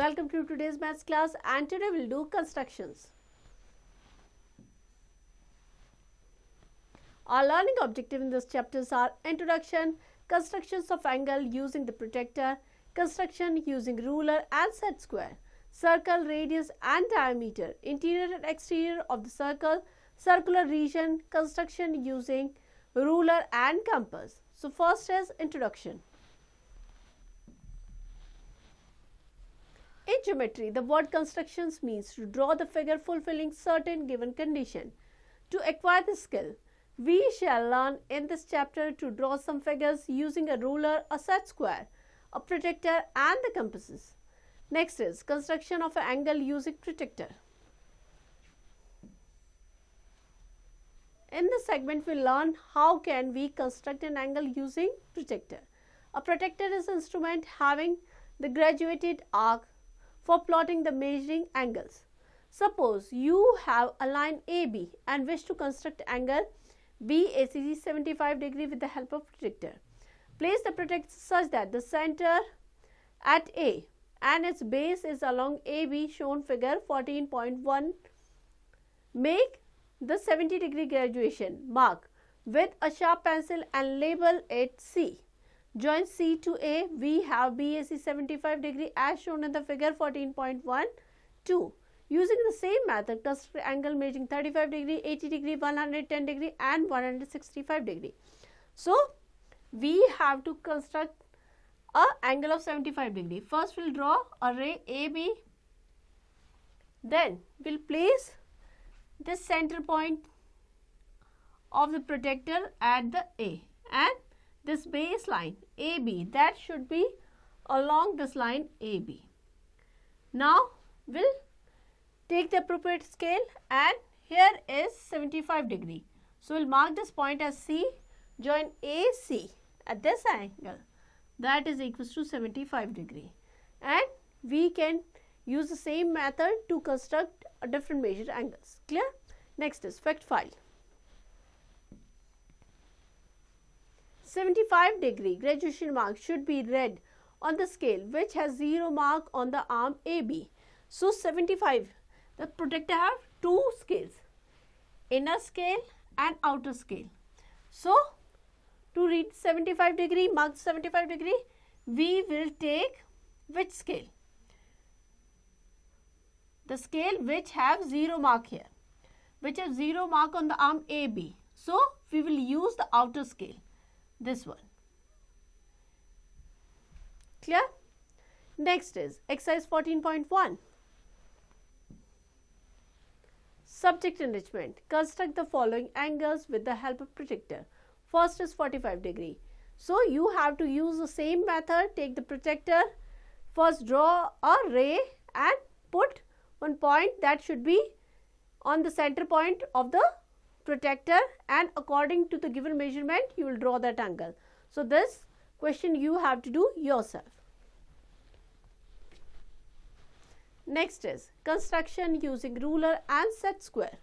Welcome to today's maths class, and today we'll do constructions. Our learning objective in this chapters are introduction, constructions of angle using the protractor, construction using ruler and set square, circle, radius and diameter, interior and exterior of the circle, circular region, construction using ruler and compass. So first is introduction. In geometry, the word constructions means to draw the figure fulfilling certain given condition. To acquire this skill, we shall learn in this chapter to draw some figures using a ruler, a set square, a protractor and the compasses. Next is construction of an angle using protractor. In this segment, we learn how can we construct an angle using protractor. A protractor is an instrument having the graduated arc for plotting the measuring angles. Suppose you have a line AB and wish to construct angle BAC 75 degree with the help of protractor. Place the protractor such that the center at A and its base is along AB, shown figure 14.1. Make the 70 degree graduation mark with a sharp pencil and label it C. Join C to A, we have BAC 75 degree as shown in the figure 14.12. Using the same method, construct angle measuring 35 degree, 80 degree, 110 degree and 165 degree. So, we have to construct an angle of 75 degree. First, we will draw a ray AB. Then, we will place this center point of the protractor at the A and this baseline AB, that should be along this line AB. Now, we'll take the appropriate scale and here is 75 degree. So, we'll mark this point as C, join AC at this angle, that is equals to 75 degree. And we can use the same method to construct a different measured angles. Clear? Next is fact file. 75 degree graduation mark should be read on the scale which has 0 mark on the arm AB. So 75, the protractor have two scales, inner scale and outer scale. So to read 75 degree, mark 75 degree, we will take which scale? The scale which have 0 mark here, which have 0 mark on the arm AB. So we will use the outer scale, this one. Clear? Next is exercise 14.1. Subject enrichment. Construct the following angles with the help of protractor. First is 45 degree. So you have to use the same method. Take the protractor. First draw a ray and put one point that should be on the center point of the protractor, and according to the given measurement you will draw that angle. So this question you have to do yourself. Next is construction using ruler and set square.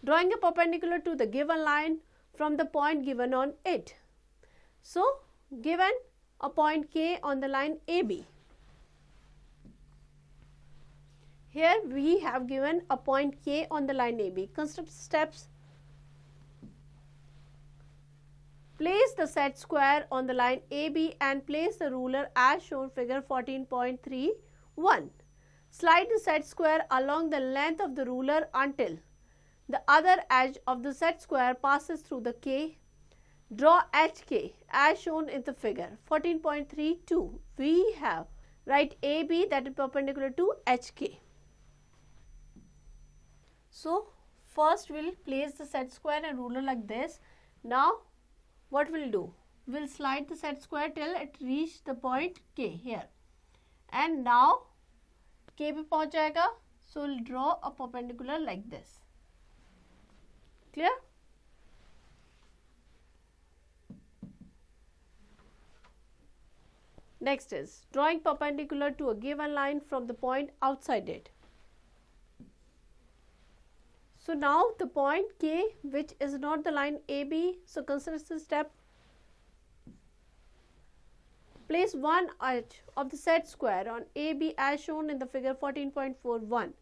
Drawing a perpendicular to the given line from the point given on it. So given a point K on the line AB. Here we have given a point K on the line AB. Construct steps. Place the set square on the line AB and place the ruler as shown figure 14.31. Slide the set square along the length of the ruler until the other edge of the set square passes through the K. Draw HK as shown in the figure 14.32. We have write AB, that is perpendicular to HK. So first we will place the set square and ruler like this. Now what we will do? We will slide the set square till it reach the point K here. And now K पे पहुंच जाएगा. So we will draw a perpendicular like this. Clear? Next is drawing perpendicular to a given line from the point outside it. So now the point K, which is not the line AB, so consider this step. Place one edge of the set square on AB as shown in the figure 14.41.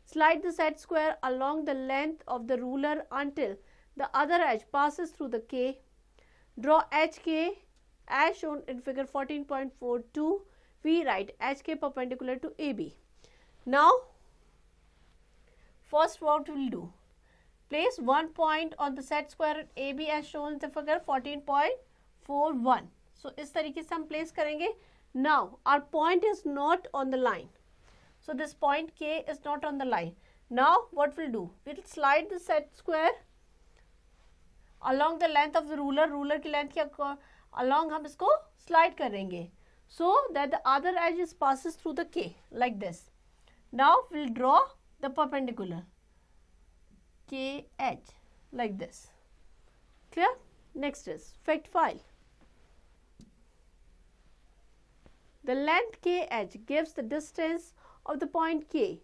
Slide the set square along the length of the ruler until the other edge passes through the K. Draw HK as shown in figure 14.42. We write HK perpendicular to AB. Now, first what we will do? Place one point on the set square at AB as shown in the figure 14.41. So, इस तरीके से हम place करेंगे. Now, our point is not on the line. So, this point K is not on the line. Now, what we'll do? We'll slide the set square along the length of the ruler. Ruler की length के along हम इसको slide करेंगे. So, that the other edge passes through the K like this. Now, we'll draw the perpendicular KH like this. Clear? Next is fact file. The length KH gives the distance of the point K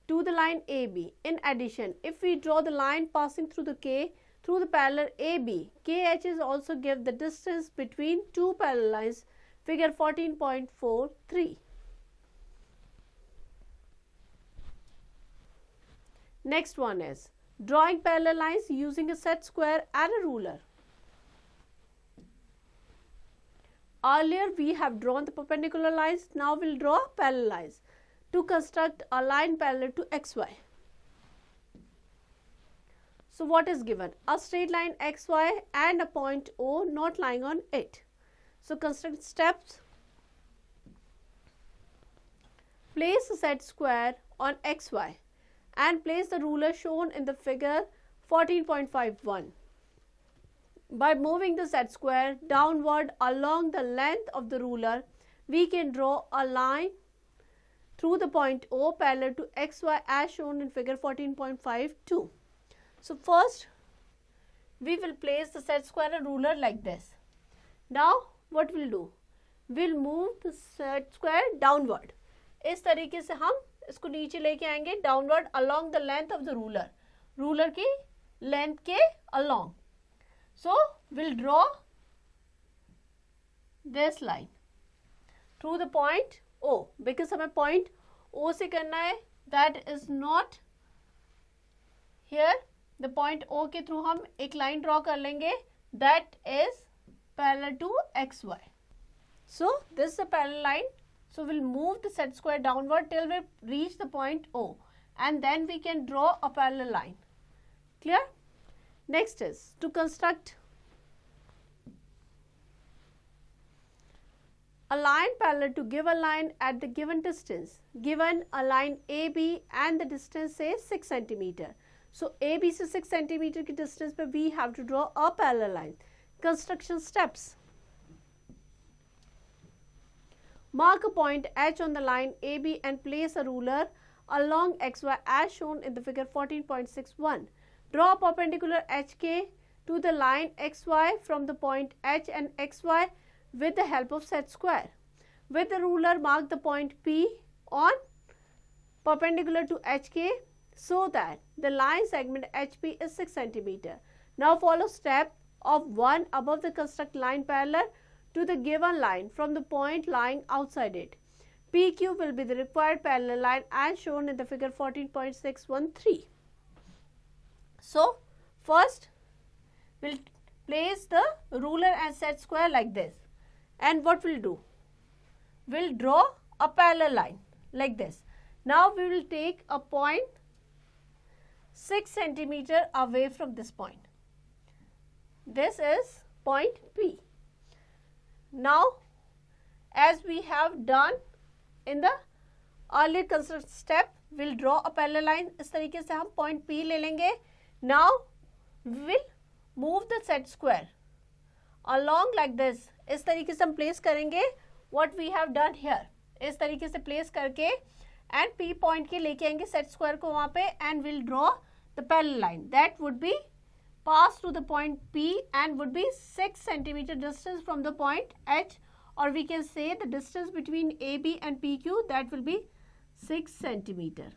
to the line AB. In addition, if we draw the line passing through the K through the parallel AB, KH is also give the distance between two parallel lines, figure 14.43. Next one is drawing parallel lines using a set square and a ruler. Earlier we have drawn the perpendicular lines, now we will draw parallel lines to construct a line parallel to XY. So what is given? A straight line XY and a point O not lying on it. So construct steps. Place a set square on XY and place the ruler shown in the figure 14.51. By moving the set square downward along the length of the ruler, we can draw a line through the point O parallel to XY as shown in figure 14.52. So first, we will place the set square and ruler like this. Now, what we'll do? We'll move the set square downward. इस तरीके से हम इसको नीचे लेके आएंगे downward along the length of the ruler. Ruler की length के along. So, we'll draw this line through the point O. Because हमें point O से करना है, that is not here. The point O के through हम एक line draw कर लेंगे, that is parallel to XY. So, this is a parallel line. So, we'll move the set square downward till we reach the point O, and then we can draw a parallel line. Clear? Next is to construct a line parallel to give a line at the given distance. Given a line AB and the distance say 6 cm. So, AB से 6 cm की distance पे we have to draw a parallel line. Construction steps. Mark a point H on the line AB and place a ruler along XY as shown in the figure 14.61. Draw a perpendicular HK to the line XY from the point H and XY with the help of set square. With the ruler, mark the point P on perpendicular to HK so that the line segment HP is 6 cm. Now follow step of 1 above the construct line parallel to the given line from the point lying outside it. PQ will be the required parallel line as shown in the figure 14.613. So, first we will place the ruler and set square like this. And what we will do? We will draw a parallel line like this. Now, we will take a point 6 cm away from this point. This is point P. Now, as we have done in the earlier construct step, we will draw a parallel line. इस तरीके से हम point P ले लेंगे. Now, we will move the set square along like this. इस तरीके से हम place करेंगे what we have done here. इस तरीके से place करके and P point के लेके आएंगे set square को वहाँ पे and we'll draw the parallel line. That would be pass to the point P and would be 6 cm distance from the point H, or we can say the distance between AB and PQ, that will be 6 cm.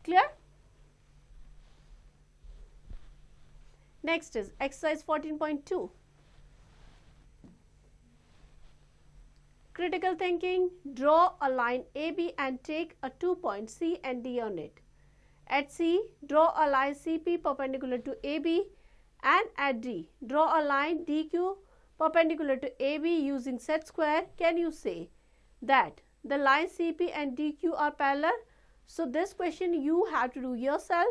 Clear? Next is exercise 14.2. critical thinking, draw a line AB and take a 2 points C and D on it. At C, draw a line CP perpendicular to AB, and at D, draw a line DQ perpendicular to AB using set square. Can you say that the line CP and DQ are parallel? So this question you have to do yourself.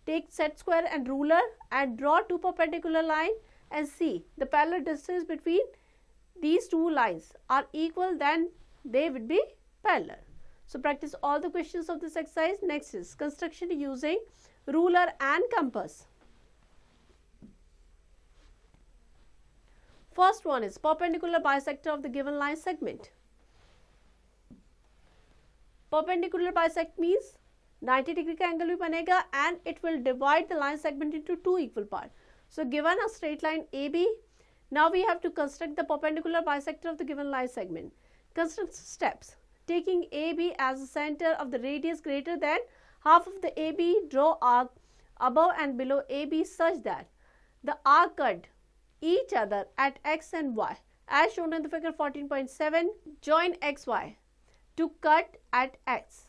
Take set square and ruler and draw two perpendicular lines and see the parallel distance between these two lines are equal, then they would be parallel. So practice all the questions of this exercise. Next is construction using ruler and compass. First one is perpendicular bisector of the given line segment. Perpendicular bisect means 90-degree का angle भी बनेगा and it will divide the line segment into two equal parts. So given a straight line AB, now we have to construct the perpendicular bisector of the given line segment. Construct steps. Taking AB as the center of the radius greater than half of the AB, draw arc above and below AB such that the arc cut each other at X and Y. As shown in the figure 14.7, join XY to cut at X.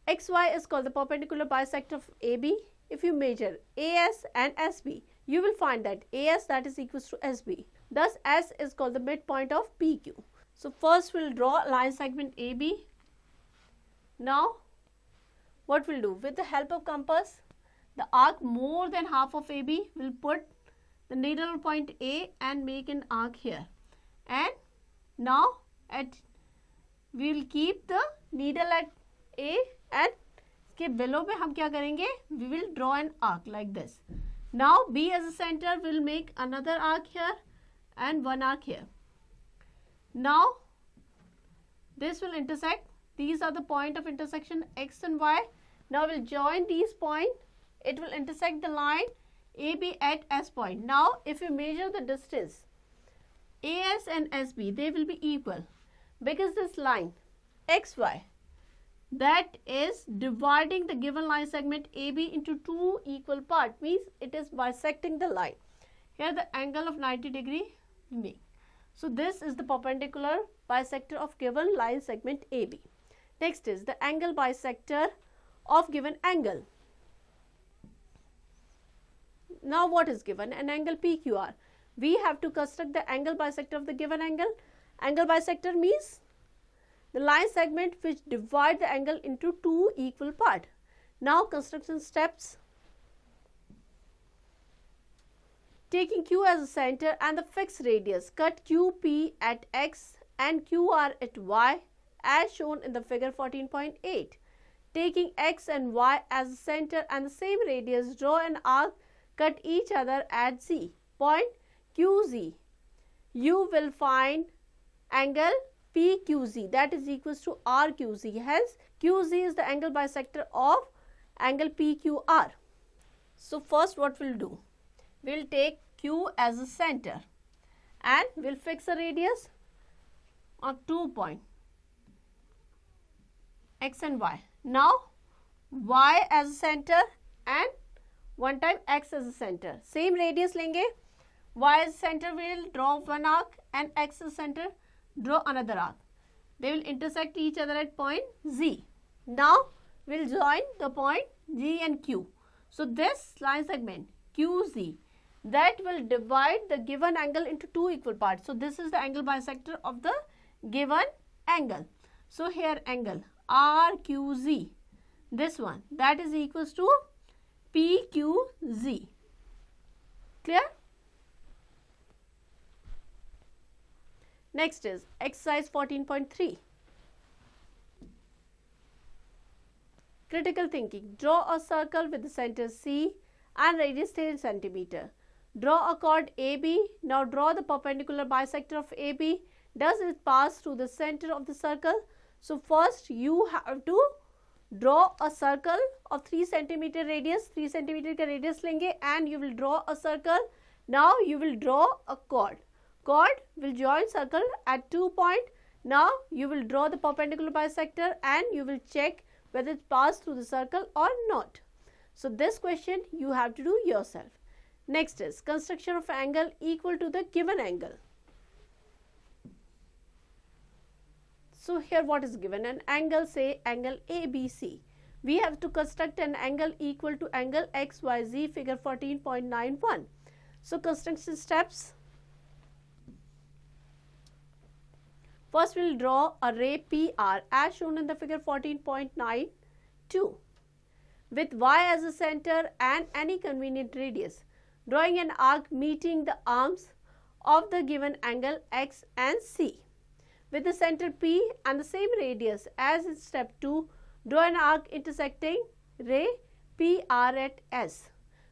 XY is called the perpendicular bisector of AB. If you measure AS and SB, you will find that AS that is equals to SB. Thus, S is called the midpoint of PQ. So first we'll draw a line segment AB. Now what we'll do, with the help of compass, the arc more than half of AB will put the needle point A and make an arc here. And now we'll keep the needle at A and के below पे हम क्या करेंगे, we will draw an arc like this. Now B as a center will make another arc here and one arc here. Now this will intersect. These are the point of intersection X and Y. Now we'll join these points. It will intersect the line AB at S point. Now if you measure the distance AS and SB, they will be equal because this line XY that is dividing the given line segment AB into two equal parts means it is bisecting the line. Here the angle of 90 degree will make. So this is the perpendicular bisector of given line segment AB. Next is the angle bisector of given angle. Now what is given? An angle PQR. We have to construct the angle bisector of the given angle. Angle bisector means the line segment which divide the angle into two equal parts. Now construction steps. Taking Q as a center and the fixed radius, cut QP at X and QR at Y as shown in the figure 14.8. Taking X and Y as a center and the same radius, draw an arc, cut each other at Z. Point QZ. You will find angle PQZ that is equals to RQZ. Hence, QZ is the angle bisector of angle PQR. So first what we'll do? We'll take Q as a center and we'll fix a radius on 2 points X and Y. Now Y as a center and one time X as a center. Same radius lenge. Y as a center will draw one arc and X as a center draw another arc. They will intersect each other at point Z. Now we'll join the point G and Q. So this line segment QZ that will divide the given angle into two equal parts. So this is the angle bisector of the given angle. So here angle RQZ, this one that is equals to PQZ. Clear? Next is exercise 14.3. Critical thinking. Draw a circle with the center C and radius 10 centimeter. Draw a chord AB. Now draw the perpendicular bisector of AB. Does it pass through the center of the circle? So first you have to draw a circle of 3 centimeter radius. 3 centimeter का radius लेंगे and you will draw a circle. Now you will draw a chord. Chord will join circle at 2 points. Now you will draw the perpendicular bisector and you will check whether it passed through the circle or not. So this question you have to do yourself. Next is construction of an angle equal to the given angle. So here what is given? An angle, say angle ABC. We have to construct an angle equal to angle XYZ, figure 14.91. So construction steps. First we will draw a ray PR as shown in the figure 14.92 with Y as a center and any convenient radius, drawing an arc meeting the arms of the given angle X and C. With the center P and the same radius as in step 2, draw an arc intersecting ray PR at S.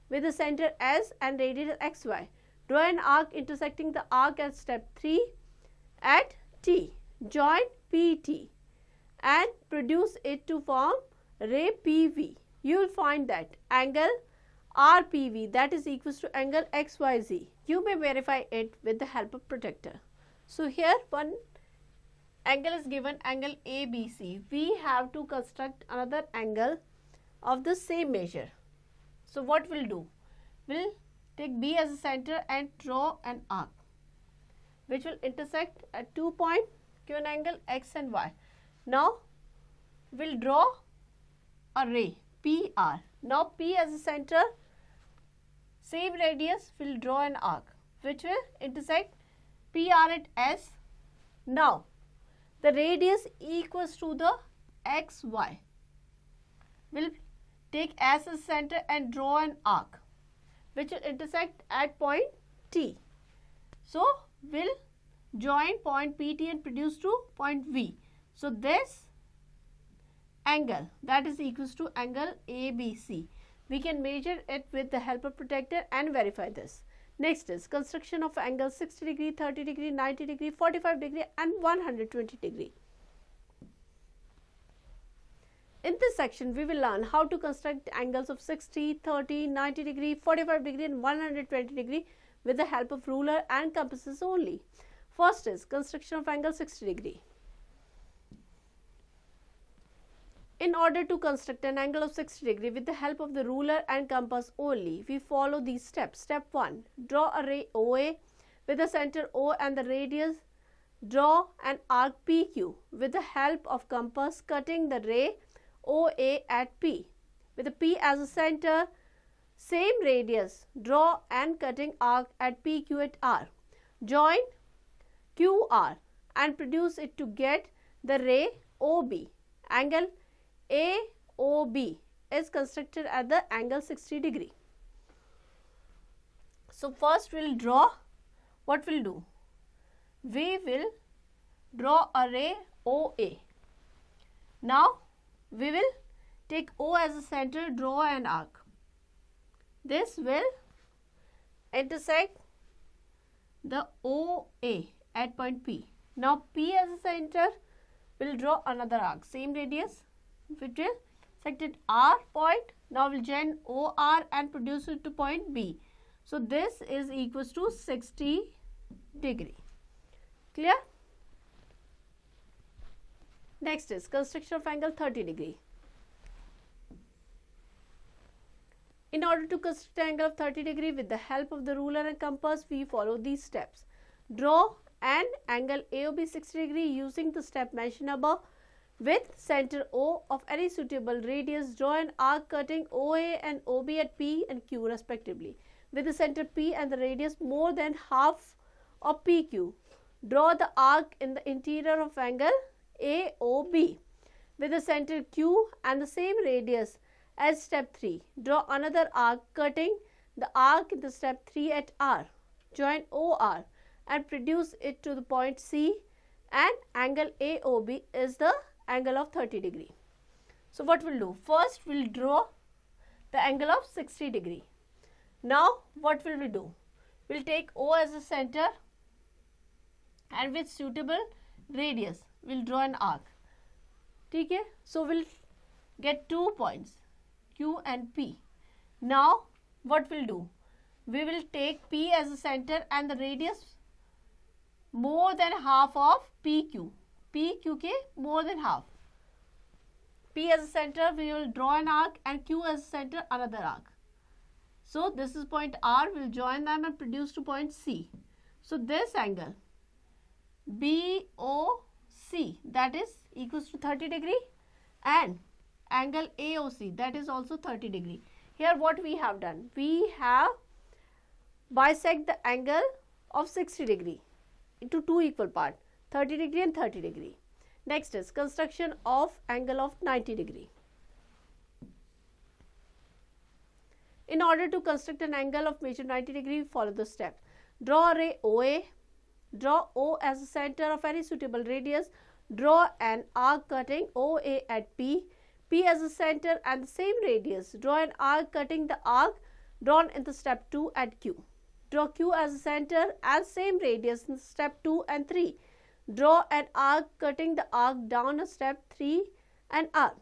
With the center S and radius XY, draw an arc intersecting the arc at step 3 at T. Join PT and produce it to form ray PV. You will find that angle RPV, that is equals to angle XYZ. You may verify it with the help of protractor. So here one angle is given, angle ABC. We have to construct another angle of the same measure. So what we'll do? We'll take B as a center and draw an arc which will intersect at 2 points, give an angle X and Y. Now we'll draw a ray PR. Now P as a center, same radius, will draw an arc which will intersect PR at S. Now the radius equals to the XY. We'll take S as center and draw an arc which will intersect at point T. So we'll join point PT and produce to point V. So this angle, that is equals to angle ABC. We can measure it with the help of protractor and verify this. Next is construction of angles 60 degree, 30 degree, 90 degree, 45 degree and 120 degree. In this section, we will learn how to construct angles of 60, 30, 90 degree, 45 degree and 120 degree with the help of ruler and compasses only. First is construction of angle 60 degree. In order to construct an angle of 60 degree with the help of the ruler and compass only, we follow these steps. Step 1. Draw a ray OA with the center O and the radius. Draw an arc PQ with the help of compass, cutting the ray OA at P. With the P as a center, same radius, draw and cutting arc at PQ at R. Join QR and produce it to get the ray OB. Angle AOB is constructed at the angle 60 degree. So first we will draw, what we will do? We will draw a ray OA. Now we will take O as a center, draw an arc. This will intersect the OA at point P. Now P as a center will draw another arc, same radius, which will intersect at R point. Now we'll join OR and produce it to point B. So this is equals to 60 degree. Clear? Next is construction of angle 30 degree. In order to construct an angle of 30 degree with the help of the ruler and compass, we follow these steps. Draw an angle AOB 60 degree using the step mentioned above. With center O of any suitable radius, draw an arc cutting OA and OB at P and Q respectively. With the center P and the radius more than half of PQ, draw the arc in the interior of angle AOB. With the center Q and the same radius as step 3, draw another arc cutting the arc in the step 3 at R. Join OR and produce it to the point C, and angle AOB is the angle of 30 degree. So what we'll do? First we'll draw the angle of 60 degree. Now what will we do? We'll take O as a center and with suitable radius we'll draw an arc. Okay? So we'll get 2 points, Q and P. Now what we'll do? We will take P as a center and the radius more than half of PQ. PQ ke more than half. P as a center, we will draw an arc, and Q as a center, another arc. So this is point R, we will join them and produce to point C. So this angle BOC C, that is equals to 30 degree, and angle AOC, that is also 30 degree. Here what we have done, we have bisect the angle of 60 degree into two equal parts, 30 degree and 30 degree. Next is construction of angle of 90 degree. In order to construct an angle of measure 90 degree, follow the steps. Draw a ray OA. Draw O as the center of any suitable radius. Draw an arc cutting OA at P. P as the center and the same radius. Draw an arc cutting the arc drawn in the step 2 at Q. Draw Q as the center and same radius in step 2 and 3. Draw an arc cutting the arc down a step 3 and R.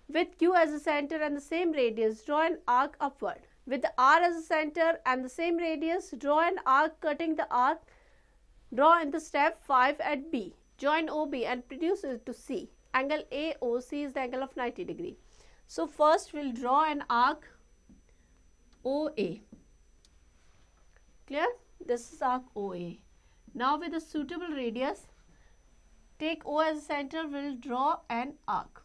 With Q as the center and the same radius, draw an arc upward. With the R as the center and the same radius, draw an arc cutting the arc draw in the step 5 at B. Join OB and produce it to C. Angle AOC is the angle of 90 degree. So first we'll draw an arc OA. Clear? This is arc OA. Now with a suitable radius, take O as the center, we'll draw an arc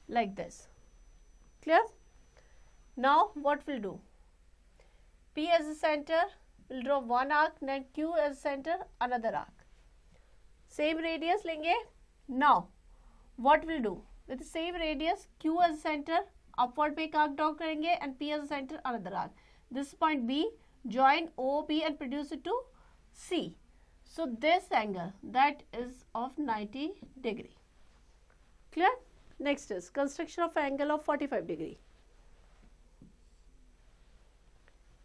like this. Clear? Now what we'll do? P as the center, we'll draw one arc, then Q as the center, another arc. Same radius lenge. Now what we'll do? With the same radius, Q as the center, upward पे एक arc draw करेंगे and P as the center, another arc. This point B, join OB and produce it to C. So this angle, that is of 90 degree. Clear? Next is construction of angle of 45 degree.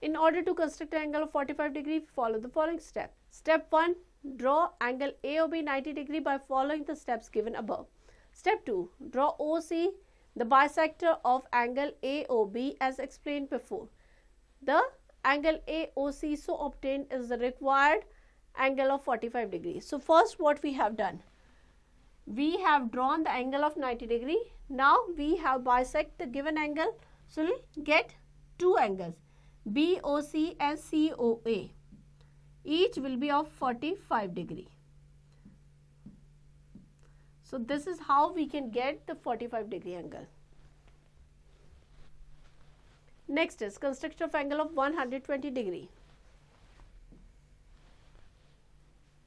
In order to construct an angle of 45 degree, follow the following step. Step 1, draw angle AOB 90 degree by following the steps given above. Step 2, draw OC, the bisector of angle AOB as explained before. The angle AOC so obtained is the required angle of 45 degrees. So first what we have done, we have drawn the angle of 90 degree. Now we have bisect the given angle. So we'll get two angles, BOC and COA. Each will be of 45 degree. So this is how we can get the 45 degree angle. Next is construction of angle of 120 degree.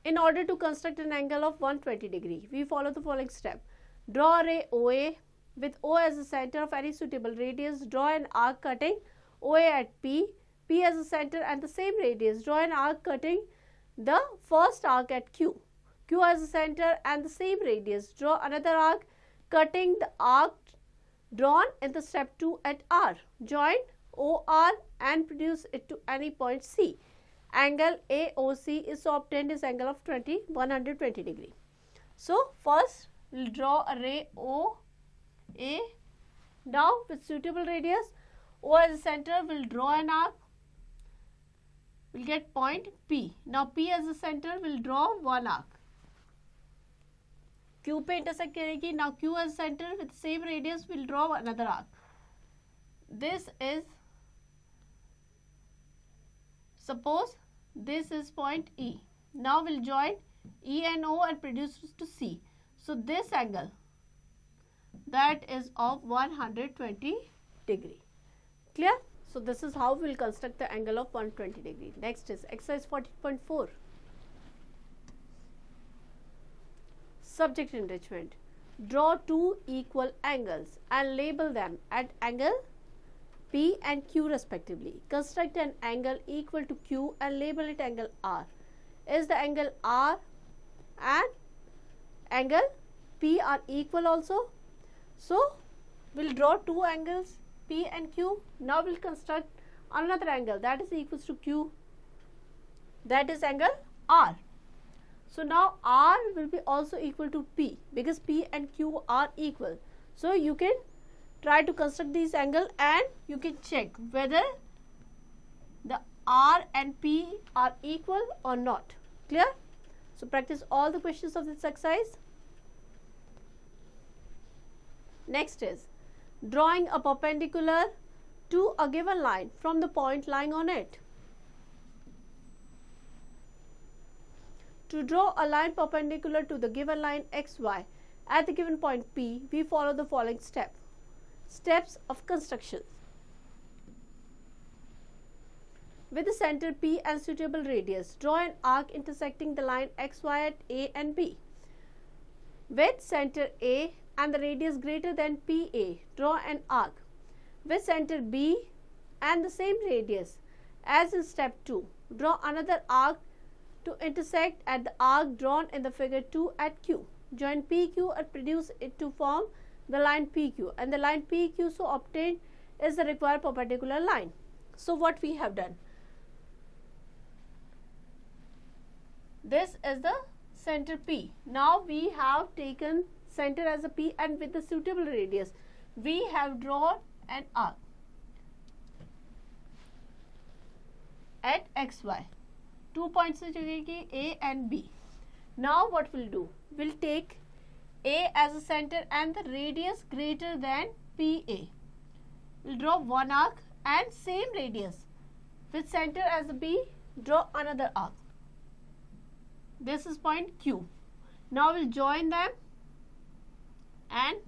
In order to construct an angle of 120 degree, we follow the following step. Draw a ray OA with O as the center of any suitable radius. Draw an arc cutting OA at P. P as the center and the same radius. Draw an arc cutting the first arc at Q. Q as the center and the same radius. Draw another arc cutting the arc drawn in the step 2 at R. Join OR and produce it to any point C. Angle AOC is obtained is angle of 120 degree. So first we'll draw a ray OA. Now with suitable radius, O as the center, we'll draw an arc. We'll get point P. Now P as the center, we'll draw one arc. Q पे intersect करेगी. Now Q as the center with same radius, we'll draw another arc. This is, suppose this is point E. Now we'll join E and O and produce to C. So this angle, that is of 120 degree. Clear? So this is how we'll construct the angle of 120 degree. Next is exercise 14.4. Subject enrichment. Draw two equal angles and label them at angle P and Q respectively. Construct an angle equal to Q and label it angle R. Is the angle R and angle P are equal also? So we'll draw two angles P and Q. Now we'll construct another angle that is equals to Q. That is angle R. So now R will be also equal to P because P and Q are equal. So you can try to construct these angles and you can check whether the R and P are equal or not. Clear? So practice all the questions of this exercise. Next is drawing a perpendicular to a given line from the point lying on it. To draw a line perpendicular to the given line xy at the given point P, we follow the following steps of construction. With the center P and suitable radius, draw an arc intersecting the line xy at A and B. With center A and the radius greater than PA, draw an arc. With center B and the same radius as in step 2, draw another arc to intersect at the arc drawn in the figure 2 at Q. Join PQ and produce it to form the line PQ, and the line PQ so obtained is the required perpendicular line. So what we have done, this is the center P. Now we have taken center as a P, and with the suitable radius we have drawn an arc at xy. 2 points A and B. Now what we'll do, we'll take A as a center and the radius greater than PA. We'll draw one arc, and same radius with center as a B, draw another arc. This is point Q. Now we'll join them and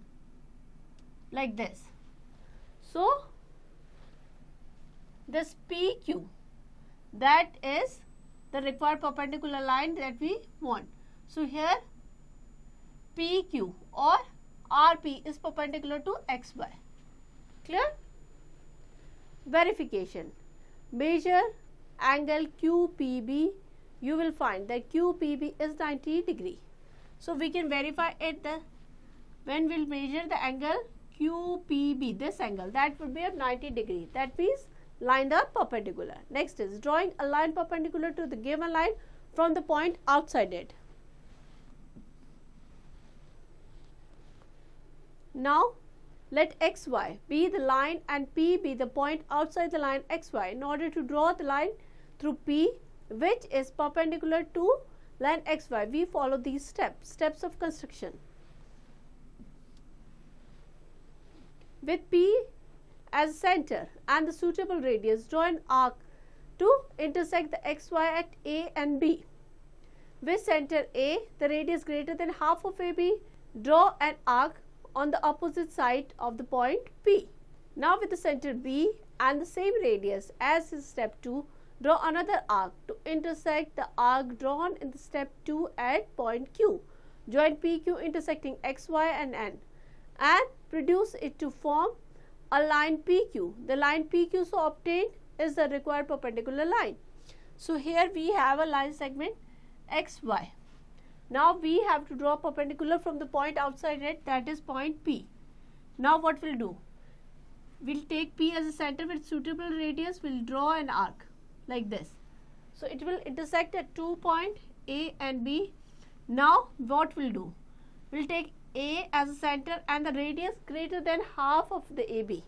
like this. So this PQ, that is the required perpendicular line that we want. So here PQ or RP is perpendicular to XY. Clear? Verification. Measure angle QPB. You will find that QPB is 90 degree. So we can verify it when we'll measure the angle QPB, this angle, that would be of 90 degree. That means lines are perpendicular. Next is drawing a line perpendicular to the given line from the point outside it. Now let xy be the line and P be the point outside the line xy. In order to draw the line through P which is perpendicular to line xy, we follow these steps of construction. With P as center and the suitable radius, draw an arc to intersect the xy at A and B. With center A, the radius greater than half of AB, draw an arc on the opposite side of the point P. Now with the center B and the same radius as in step 2, draw another arc to intersect the arc drawn in the step 2 at point Q. Join PQ intersecting xy and N and produce it to form a line PQ. The line PQ so obtained is the required perpendicular line. So here we have a line segment XY. Now we have to draw perpendicular from the point outside it, that is point P. Now what we'll do? We'll take P as a center with suitable radius, we'll draw an arc like this. So it will intersect at 2 points A and B. Now what we'll do? We'll take A as a center and the radius greater than half of the AB.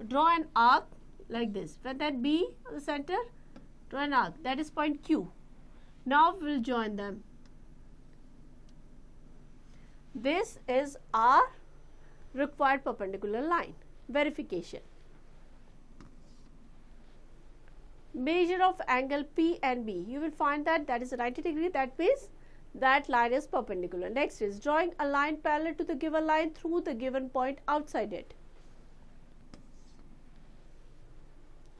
Draw an arc like this. When that B the center, draw an arc, that is point Q. Now we'll join them. This is our required perpendicular line. Verification. Measure of angle P and B. You will find that that is 90 degree. That means that line is perpendicular. Next is drawing a line parallel to the given line through the given point outside it.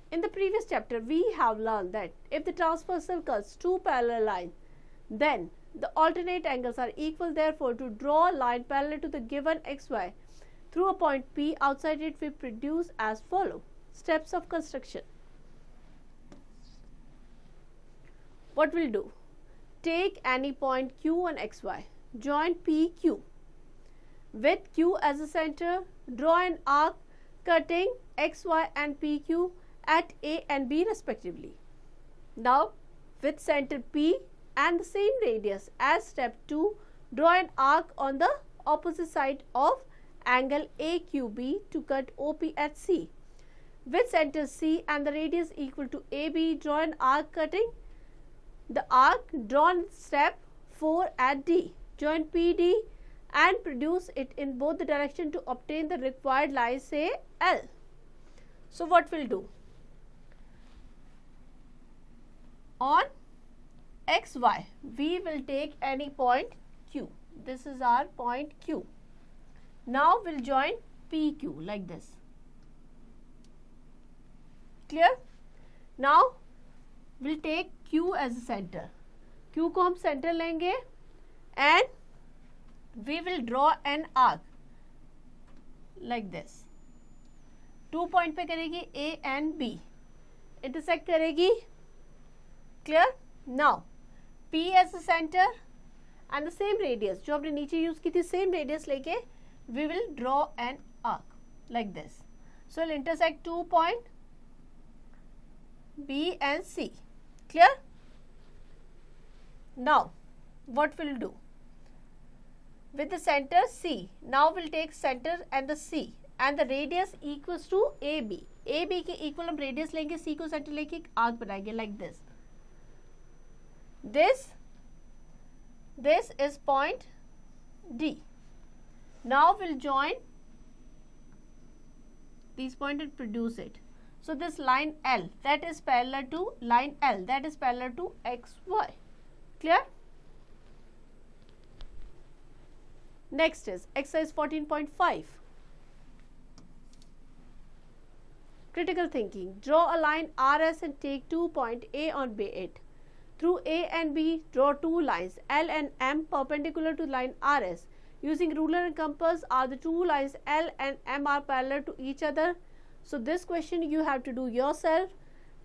In the previous chapter, we have learned that if the transversal cuts two parallel lines, then the alternate angles are equal. Therefore, to draw a line parallel to the given xy through a point P outside it, we produce as follow. Steps of construction. What we'll do? Take any point Q on xy. Join PQ. With Q as a center, draw an arc cutting xy and PQ at A and B respectively. Now, with center P and the same radius as step 2, draw an arc on the opposite side of angle AQB to cut OP at C. With center C and the radius equal to AB, draw an arc cutting the arc drawn step 4 at D. Join PD and produce it in both the direction to obtain the required line, say L. So what we'll do? On x, y. We will take any point Q. This is our point Q. Now we'll join PQ like this. Clear? Now we'll take Q as a center. Q को हम center लेंगे and we will draw an arc like this. 2 point पे करेगी A and B. Intersect करेगी. Clear? Now P as a center and the same radius जो हमने नीचे use की थी same radius लेके we will draw an arc like this. So we'll intersect 2 point B and C. Clear? Now what we'll do with the center C, now we'll take center and the C and the radius equals to AB. AB के equal हम radius लेंगे, C को center लेके एक arc बनाएंगे like this. This is point D. Now we'll join these points and produce it. So this line L that is parallel to line L that is parallel to XY. Clear? Next is exercise 14.5. Critical thinking. Draw a line RS and take 2 point A on it. Through A and B, draw 2 lines L and M perpendicular to line RS. Using ruler and compass, are the 2 lines L and M are parallel to each other? So this question you have to do yourself.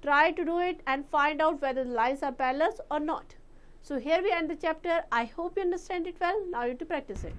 Try to do it and find out whether the lines are parallel or not. So here we end the chapter. I hope you understand it well. Now you have to practice it.